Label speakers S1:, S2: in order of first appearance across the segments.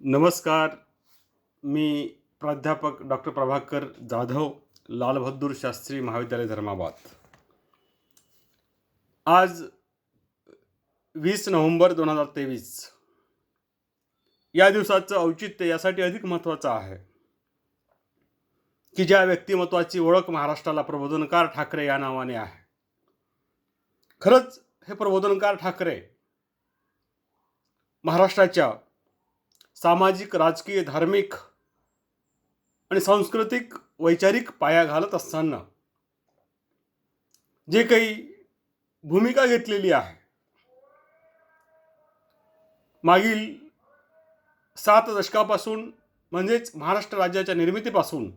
S1: नमस्कार. मी प्राध्यापक डॉक्टर प्रभाकर जाधव, लालबहादूर शास्त्री महाविद्यालय धर्माबाद. आज 20 नोव्हेंबर 2023 या दिवसाचं औचित्य यासाठी अधिक महत्त्वाचं आहे की ज्या व्यक्तिमत्वाची ओळख महाराष्ट्राला प्रबोधनकार ठाकरे या नावाने आहे. खरंच हे प्रबोधनकार ठाकरे महाराष्ट्राच्या सामाजिक, राजकीय, धार्मिक आणि सांस्कृतिक वैचारिक पाया घालत असताना जे काही भूमिका घेतलेली आहे, मागील 7 दशकापासून म्हणजेच महाराष्ट्र राज्याच्या निर्मितीपासून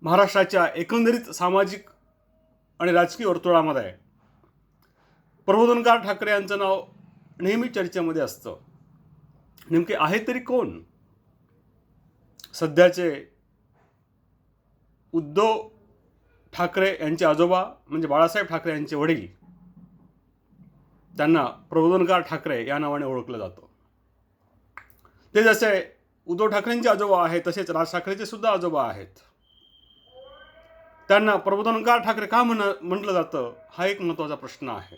S1: महाराष्ट्राच्या एकंदरीत सामाजिक आणि राजकीय वर्तुळामध्ये प्रबोधनकार ठाकरे यांचं नाव नेहमी चर्चेमध्ये असतं. नेमके आहे तरी कोण? सध्याचे उद्धव ठाकरे यांचे आजोबा म्हणजे बाळासाहेब ठाकरे यांचे वडील, त्यांना प्रबोधनकार ठाकरे या नावाने ओळखलं जातं. ते जसे उद्धव ठाकरेंचे आजोबा आहेत तसेच राज ठाकरेचे सुद्धा आजोबा आहेत. त्यांना प्रबोधनकार ठाकरे का म्हटलं जातं हा एक महत्त्वाचा प्रश्न आहे.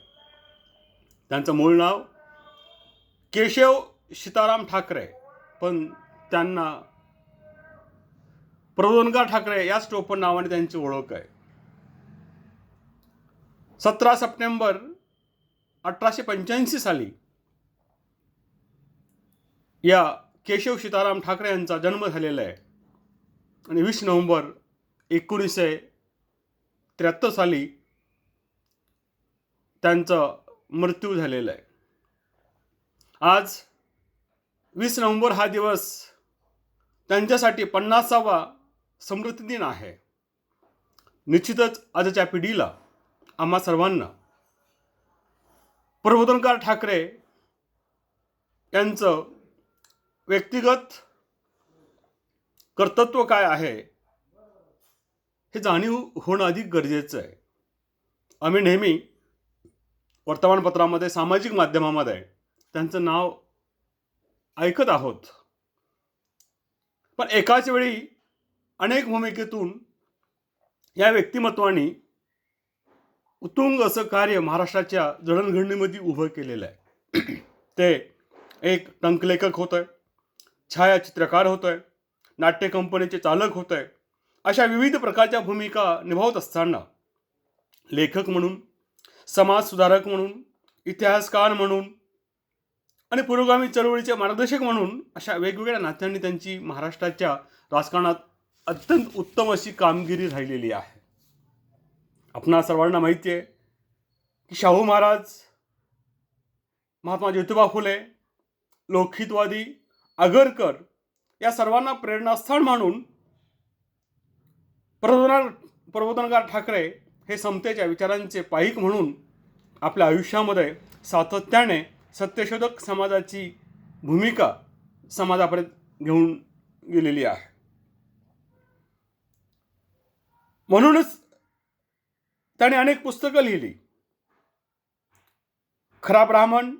S1: त्यांचं मूळ नाव केशव सीताराम ठाकरे, पण त्यांना प्रबोधनकार ठाकरे याच टोपण नावाने त्यांची ओळख आहे. 17 सप्टेंबर 1885 साली या केशव सीताराम ठाकरे यांचा जन्म झालेला आहे आणि 20 नोव्हेंबर 1973 साली त्यांचा मृत्यू झालेला आहे. आज 20 नोव्हेंबर हा दिवस त्यांच्यासाठी 50वा स्मृती दिन आहे. निश्चितच आजच्या पिढीला, आम्हा सर्वांना प्रबोधनकार ठाकरे यांचं व्यक्तिगत कर्तृत्व काय आहे हे जाणीव होणं अधिक गरजेचं आहे. आम्ही नेहमी वर्तमानपत्रामध्ये, सामाजिक माध्यमामध्ये त्यांचं नाव ऐकत आहोत, पण एकाच वेळी अनेक भूमिकेतून या व्यक्तिमत्वानी उत्तुंग असं कार्य महाराष्ट्राच्या जडणघडणीमध्ये उभं केलेलं आहे. ते एक टंकलेखक होत आहे, छायाचित्रकार होत आहे, नाट्य कंपनीचे चालक होत आहे. अशा विविध प्रकारच्या भूमिका निभावत असताना लेखक म्हणून, समाजसुधारक म्हणून, इतिहासकार म्हणून आणि पुरोगामी चळवळीचे मार्गदर्शक म्हणून अशा वेगवेगळ्या नात्यांनी त्यांची महाराष्ट्राच्या राजकारणात अत्यंत उत्तम अशी कामगिरी राहिलेली आहे. आपणा सर्वांना माहिती आहे की शाहू महाराज, महात्मा ज्योतिबा फुले, लोकहितवादी, आगरकर या सर्वांना प्रेरणास्थान मानून प्रबोधनकार ठाकरे हे समतेच्या विचारांचे पाईक म्हणून आपल्या आयुष्यामध्ये सातत्याने सत्यशोधक समाजाची भूमिका समाजापर्यंत घेऊन गेलेली आहे. म्हणूनच त्याने अनेक पुस्तकं लिहिली. खरा ब्राह्मण,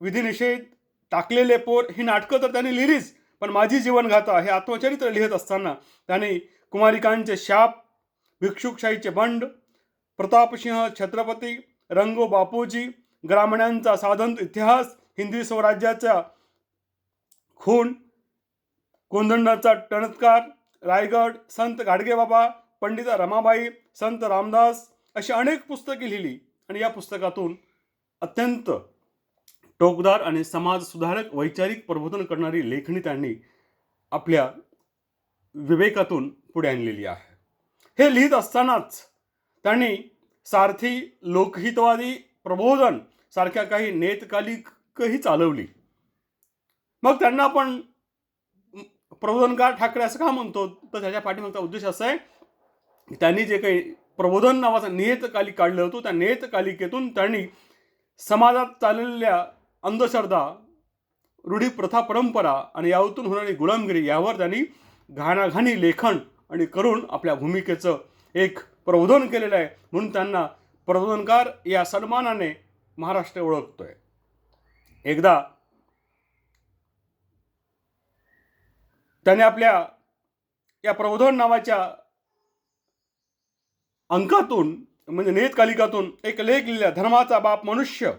S1: विधिनिषेध, टाकलेले पोर ही नाटकं तर त्यांनी लिहिलीच, पण माझी जीवनगाथा हे आत्मचरित्र लिहित असताना त्याने कुमारिकांचे शाप, भिक्षुकशाहीचे बंड, प्रतापसिंह छत्रपती, रंगो बापूजी, ग्रामण्यांचा साधंत इतिहास, हिंदवी स्वराज्याचा खून, कोंदंडाचा टणत्कार, रायगड, संत गाडगेबाबा, पंडिता रमाबाई, संत रामदास अशी अनेक पुस्तके लिहिली आणि या पुस्तकातून अत्यंत टोकदार आणि समाजसुधारक वैचारिक प्रबोधन करणारी लेखणी त्यांनी आपल्या विवेकातून पुढे आणलेली आहे. हे लिहित असतानाच त्यांनी सारथी, लोकहितवादी, प्रबोधन सारख्या काही नियतकालिकही चालवली. मग त्यांना आपण प्रबोधनकार ठाकरे असं का म्हणतो, तर त्याच्या पाठीमागचा उद्देश असा आहे की त्यांनी जे काही प्रबोधन नावाचं नियतकालिक काढलं होतं, त्या नियतकालिकेतून त्यांनी समाजात चाललेल्या अंधश्रद्धा, रूढी, प्रथा, परंपरा आणि यातून होणारी गुलामगिरी यावर त्यांनी घाणाघाणी लेखन आणि करून आपल्या भूमिकेचं एक प्रबोधन केलेलं आहे. म्हणून त्यांना प्रबोधनकार या सन्मानाने महाराष्ट्र ओळखतोय. एकदा त्याने आपल्या या प्रबोधन नावाच्या अंकातून म्हणजे नियतकालिकातून एक लेख लिहिला, धर्माचा बाप मनुष्य.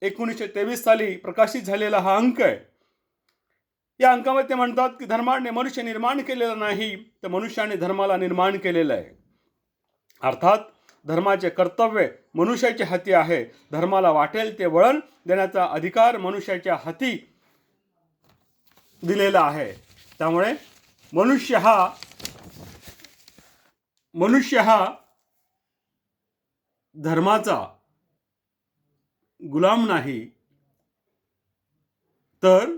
S1: 1923 साली प्रकाशित झालेला हा अंक आहे. या अंकामध्ये ते म्हणतात की धर्माने मनुष्य निर्माण केलेला नाही, तर मनुष्याने धर्माला निर्माण केलेलं आहे. अर्थात धर्माचे कर्तव्य मनुष्याच्या हाती आहे. धर्माला वाटेल ते वळण देण्याचा अधिकार मनुष्याच्या हाती दिलेला आहे. त्यामुळे मनुष्य हा धर्माचा गुलाम नाही, तर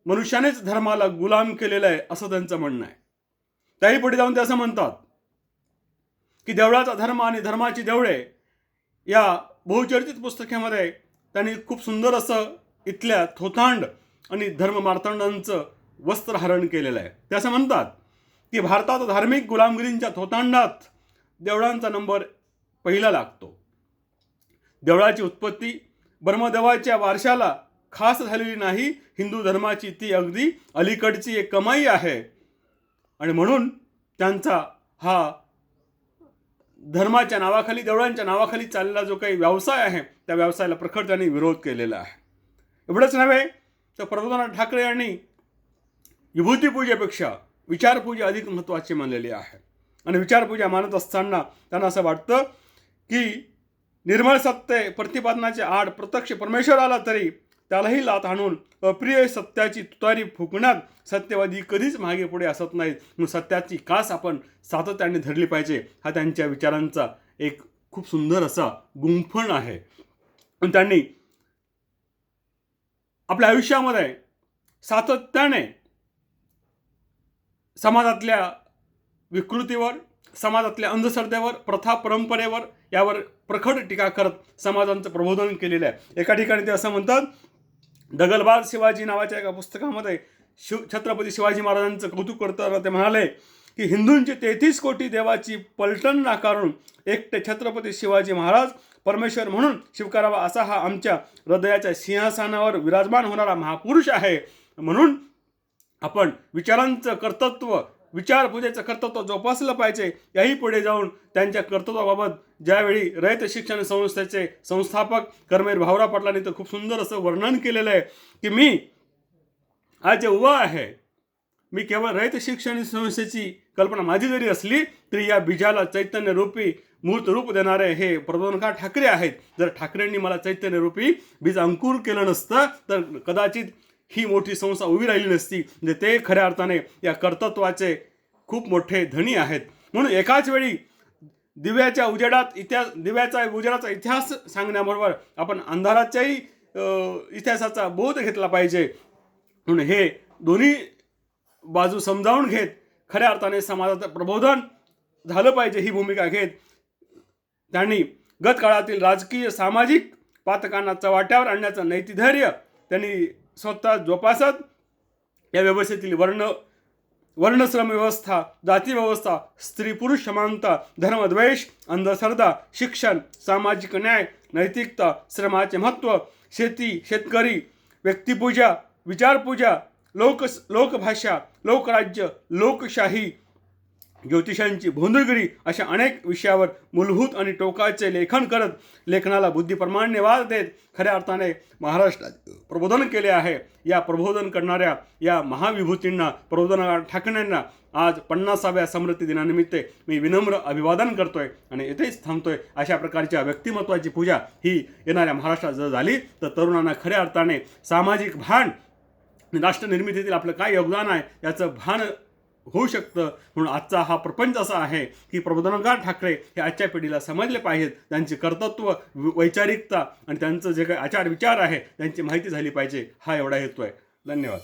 S1: मनुष्यानेच धर्माला गुलाम केलेला आहे असं त्यांचं म्हणणं आहे. त्याही पुढे जाऊन ते असं म्हणतात की देवळाचा धर्म आणि धर्माची देवळे या बहुचर्चित पुस्तकामध्ये त्यांनी खूप सुंदर असं इथल्या थोतांड आणि धर्म मार्तंडांचं वस्त्रहरण केलेलं आहे. ते असं म्हणतात की भारतात धार्मिक गुलामगिरींच्या थोतांडात देवळांचा नंबर पहिला लागतो. देवळाची उत्पत्ती ब्रह्मदेवाच्या वारशाला खास झालेली नाही, हिंदू धर्माची ती अगदी अलीकडची एक कमाई आहे. आणि म्हणून त्यांचा हा धर्माच्या नावाखाली, देवळांच्या नावाखाली चाललेला जो काही व्यवसाय आहे, त्या व्यवसायाला प्रखर त्यांनी विरोध केलेला आहे. एवढंच नव्हे तर प्रबोधनकार ठाकरे यांनी विभूतीपूजेपेक्षा विचारपूजा अधिक महत्त्वाची मानलेली आहे. आणि विचारपूजा मानत असताना त्यांना असं वाटतं की निर्मळ सत्य प्रतिपादनाच्या आड प्रत्यक्ष परमेश्वर आला तरी त्यालाही लाथ आणून अप्रिय सत्याची तुतारी फुकण्यात सत्यवादी कधीच मागे पुढे असत नाहीत. म्हणून सत्याची कास आपण सातत्याने धरली पाहिजे, हा त्यांच्या विचारांचा एक खूप सुंदर असा गुंफण आहे. आणि त्यांनी आपल्या आयुष्यामध्ये सातत्याने समाजातल्या विकृतीवर, समाजातल्या अंधश्रद्धेवर, प्रथा परंपरेवर यावर प्रखर टीका करत समाजांचं प्रबोधन केलेलं आहे. एका ठिकाणी ते असं म्हणतात, दगलबाज शिवाजी नावाच्या एका पुस्तकामध्ये छत्रपती शिवाजी महाराजांचं कौतुक करताना ते म्हणाले की हिंदूंची 33 कोटी देवाची पलटण नाकारून एकटे छत्रपती शिवाजी महाराज परमेश्वर म्हणून स्वीकारावा असा हा आमच्या हृदयाच्या सिंहासनावर विराजमान होणारा महापुरुष आहे. म्हणून आपण विचारांचं कर्तृत्व, विचारपूजेचं कर्तृत्व जोपासलं पाहिजे. याही पुढे जाऊन त्यांच्या कर्तृत्वाबाबत ज्यावेळी रयत शिक्षण संस्थेचे संस्थापक कर्मवीर भाऊराव पाटलांनी तर खूप सुंदर असं वर्णन केलेलं आहे की मी आज जे उभा आहे, मी केवळ रयत शिक्षण संस्थेची कल्पना माझी जरी असली तरी या बीजाला चैतन्य रूपी मूर्त रूप देणारे हे प्रबोधनकार ठाकरे आहेत. जर ठाकरेंनी मला चैतन्य रूपी बीज अंकुर केलं नसतं तर कदाचित ही मोठी संस्था उभी राहिली नसती. म्हणजे ते खऱ्या अर्थाने या कर्तृत्वाचे खूप मोठे धनी आहेत. म्हणून एकाच वेळी दिव्याच्या उजेडाचा इतिहास सांगण्याबरोबर आपण अंधाराच्याही इतिहासाचा बोध घेतला पाहिजे. म्हणून हे दोन्ही बाजू समजावून घेत खऱ्या अर्थाने समाजाचं प्रबोधन झालं पाहिजे ही भूमिका घेत त्यांनी गत काळातील राजकीय सामाजिक पातकांना चव्हाट्यावर आणण्याचं नैतिधैर्य त्यांनी स्वतः जोपासत या व्यवस्थेतील वर्णश्रम व्यवस्था, जाती व्यवस्था, स्त्री पुरुष समानता, धर्मद्वेष, अंधश्रद्धा, शिक्षण, सामाजिक न्याय, नैतिकता, श्रमाचे महत्त्व, शेती, शेतकरी, व्यक्तिपूजा, विचारपूजा, लोकभाषा, लोकराज्य, लोकशाही, ज्योतिषांची भोंदूगिरी अशा अनेक विषयावर मूलभूत आणि टोकाचे लेखन करत लेखनाला बुद्धिप्रमाणे वाद देत खऱ्या अर्थाने महाराष्ट्रात प्रबोधन केले आहे. या प्रबोधन करणाऱ्या या महाविभूतींना, प्रबोधनकार ठाकरेंना आज 50व्या स्मृती दिनानिमित्त मी विनम्र अभिवादन करतोय आणि येथेच थांबतोय. अशा प्रकारच्या व्यक्तिमत्वाची पूजा ही येणाऱ्या महाराष्ट्रात जर झाली तर तरुणांना खऱ्या अर्थाने सामाजिक भान, राष्ट्रनिर्मितीतील आपलं काय योगदान आहे याचं भान होऊ शकतं. म्हणून आजचा हा प्रपंच असा आहे की प्रबोधनकार ठाकरे हे आजच्या पिढीला समजले पाहिजेत. त्यांचे कर्तृत्व, वैचारिकता आणि त्यांचं जे काही आचार विचार आहे त्यांची माहिती झाली पाहिजे, हा एवढा हेतू आहे. धन्यवाद.